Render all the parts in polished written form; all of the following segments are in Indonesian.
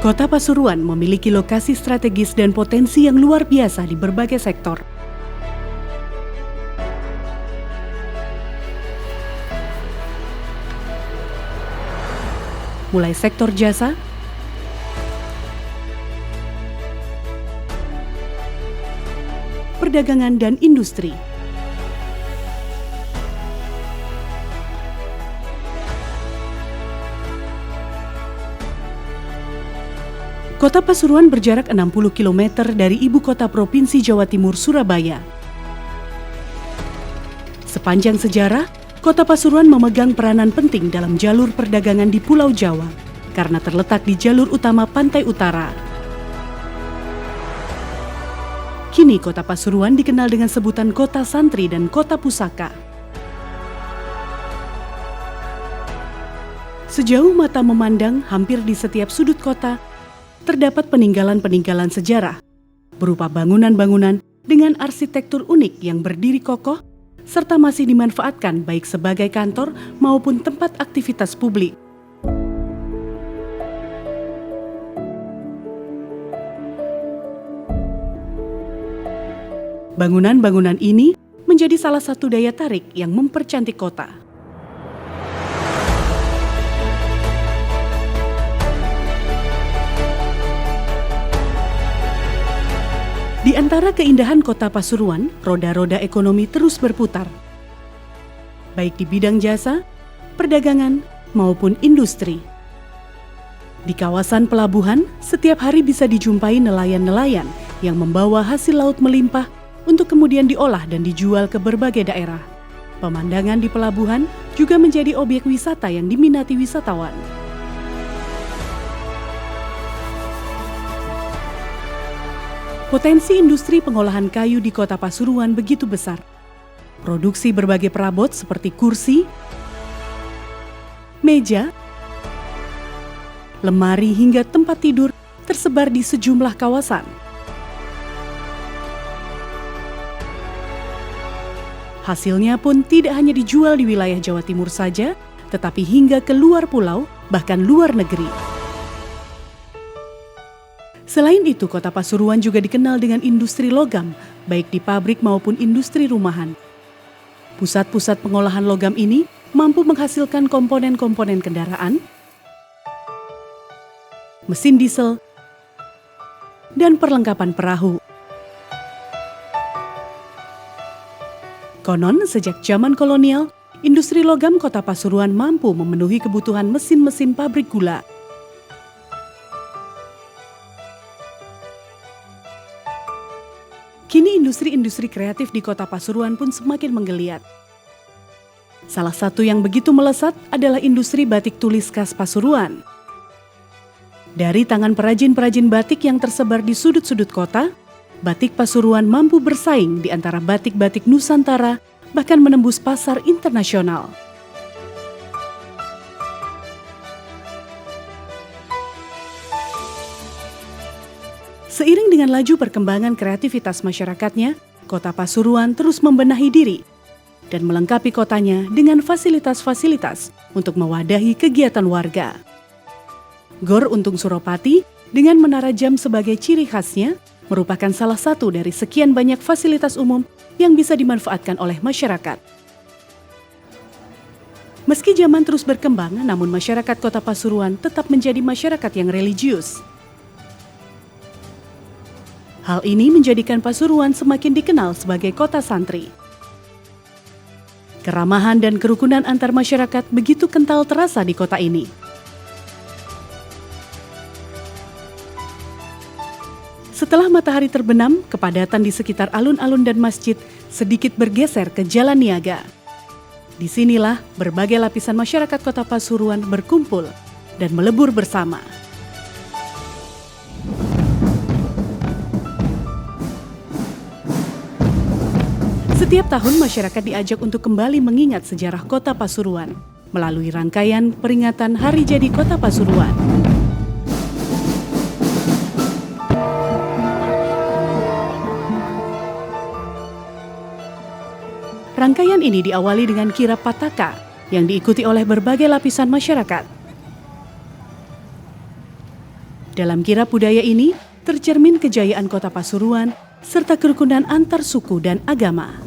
Kota Pasuruan memiliki lokasi strategis dan potensi yang luar biasa di berbagai sektor. Mulai sektor jasa, perdagangan dan industri, Kota Pasuruan berjarak 60 km dari ibu kota Provinsi Jawa Timur, Surabaya. Sepanjang sejarah, Kota Pasuruan memegang peranan penting dalam jalur perdagangan di Pulau Jawa karena terletak di jalur utama pantai utara. Kini Kota Pasuruan dikenal dengan sebutan Kota Santri dan Kota Pusaka. Sejauh mata memandang, hampir di setiap sudut kota, terdapat peninggalan-peninggalan sejarah, berupa bangunan-bangunan dengan arsitektur unik yang berdiri kokoh, serta masih dimanfaatkan baik sebagai kantor maupun tempat aktivitas publik. Bangunan-bangunan ini menjadi salah satu daya tarik yang mempercantik kota. Di antara keindahan Kota Pasuruan, roda-roda ekonomi terus berputar, baik di bidang jasa, perdagangan, maupun industri. Di kawasan pelabuhan, setiap hari bisa dijumpai nelayan-nelayan yang membawa hasil laut melimpah untuk kemudian diolah dan dijual ke berbagai daerah. Pemandangan di pelabuhan juga menjadi objek wisata yang diminati wisatawan. Potensi industri pengolahan kayu di Kota Pasuruan begitu besar. Produksi berbagai perabot seperti kursi, meja, lemari hingga tempat tidur tersebar di sejumlah kawasan. Hasilnya pun tidak hanya dijual di wilayah Jawa Timur saja, tetapi hingga ke luar pulau, bahkan luar negeri. Selain itu, Kota Pasuruan juga dikenal dengan industri logam, baik di pabrik maupun industri rumahan. Pusat-pusat pengolahan logam ini mampu menghasilkan komponen-komponen kendaraan, mesin diesel, dan perlengkapan perahu. Konon, sejak zaman kolonial, industri logam Kota Pasuruan mampu memenuhi kebutuhan mesin-mesin pabrik gula. Kini industri-industri kreatif di Kota Pasuruan pun semakin menggeliat. Salah satu yang begitu melesat adalah industri batik tulis khas Pasuruan. Dari tangan perajin-perajin batik yang tersebar di sudut-sudut kota, batik Pasuruan mampu bersaing di antara batik-batik Nusantara, bahkan menembus pasar internasional. Seiring dengan laju perkembangan kreativitas masyarakatnya, Kota Pasuruan terus membenahi diri dan melengkapi kotanya dengan fasilitas-fasilitas untuk mewadahi kegiatan warga. Gor Untung Suropati dengan menara jam sebagai ciri khasnya merupakan salah satu dari sekian banyak fasilitas umum yang bisa dimanfaatkan oleh masyarakat. Meski zaman terus berkembang, namun masyarakat Kota Pasuruan tetap menjadi masyarakat yang religius. Hal ini menjadikan Pasuruan semakin dikenal sebagai kota santri. Keramahan dan kerukunan antar masyarakat begitu kental terasa di kota ini. Setelah matahari terbenam, kepadatan di sekitar alun-alun dan masjid sedikit bergeser ke Jalan Niaga. Disinilah berbagai lapisan masyarakat Kota Pasuruan berkumpul dan melebur bersama. Setiap tahun masyarakat diajak untuk kembali mengingat sejarah Kota Pasuruan melalui rangkaian peringatan Hari Jadi Kota Pasuruan. Rangkaian ini diawali dengan kirap Pataka yang diikuti oleh berbagai lapisan masyarakat. Dalam kirab budaya ini, tercermin kejayaan Kota Pasuruan serta kerukunan antar suku dan agama.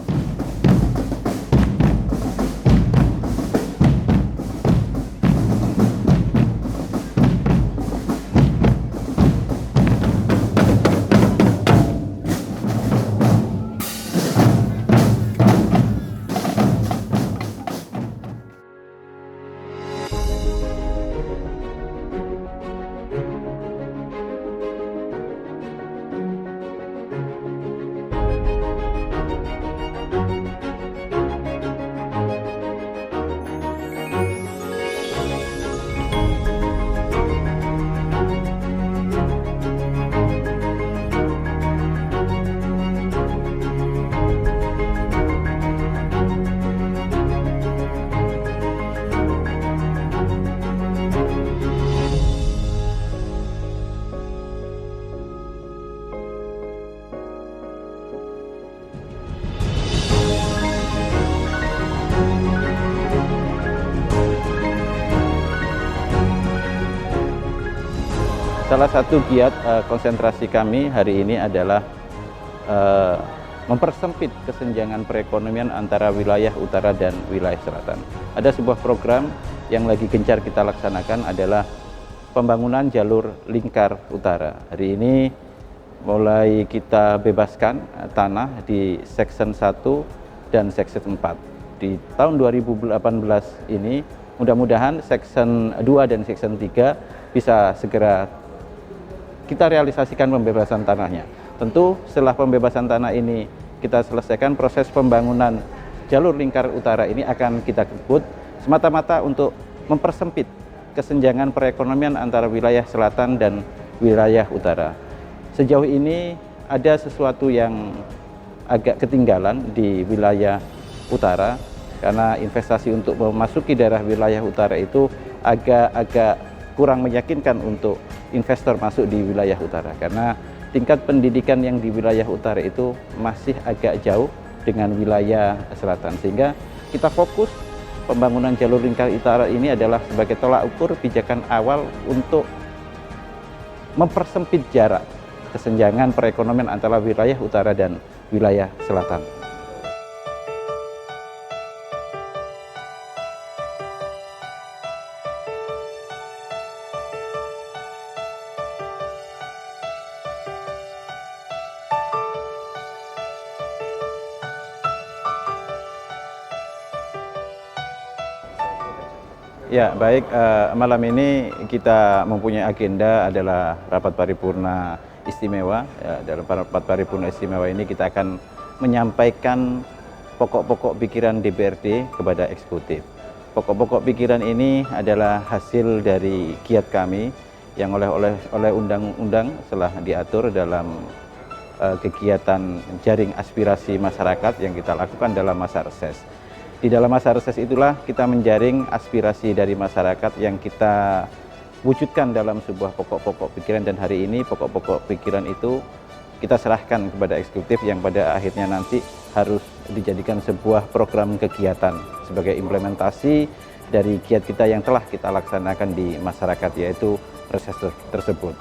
Salah satu giat konsentrasi kami hari ini adalah mempersempit kesenjangan perekonomian antara wilayah utara dan wilayah selatan. Ada sebuah program yang lagi gencar kita laksanakan adalah pembangunan jalur lingkar utara. Hari ini mulai kita bebaskan tanah di Section 1 dan Section 4. Di tahun 2018 ini mudah-mudahan Section 2 dan Section 3 bisa segera kita realisasikan pembebasan tanahnya. Tentu setelah pembebasan tanah ini kita selesaikan, proses pembangunan jalur lingkar utara ini akan kita kebut semata-mata untuk mempersempit kesenjangan perekonomian antara wilayah selatan dan wilayah utara. Sejauh ini ada sesuatu yang agak ketinggalan di wilayah utara karena investasi untuk memasuki daerah wilayah utara itu agak kurang meyakinkan untuk investor masuk di wilayah utara karena tingkat pendidikan yang di wilayah utara itu masih agak jauh dengan wilayah selatan, sehingga kita fokus pembangunan jalur lingkar utara ini adalah sebagai tolak ukur pijakan awal untuk mempersempit jarak kesenjangan perekonomian antara wilayah utara dan wilayah selatan. Ya, baik. Malam ini kita mempunyai agenda adalah rapat paripurna istimewa. Ya, dalam rapat paripurna istimewa ini kita akan menyampaikan pokok-pokok pikiran DPRD kepada eksekutif. Pokok-pokok pikiran ini adalah hasil dari giat kami yang oleh undang-undang telah diatur dalam kegiatan jaring aspirasi masyarakat yang kita lakukan dalam masa reses. Di dalam masa reses itulah kita menjaring aspirasi dari masyarakat yang kita wujudkan dalam sebuah pokok-pokok pikiran, dan hari ini pokok-pokok pikiran itu kita serahkan kepada eksekutif yang pada akhirnya nanti harus dijadikan sebuah program kegiatan sebagai implementasi dari giat kita yang telah kita laksanakan di masyarakat, yaitu reses tersebut.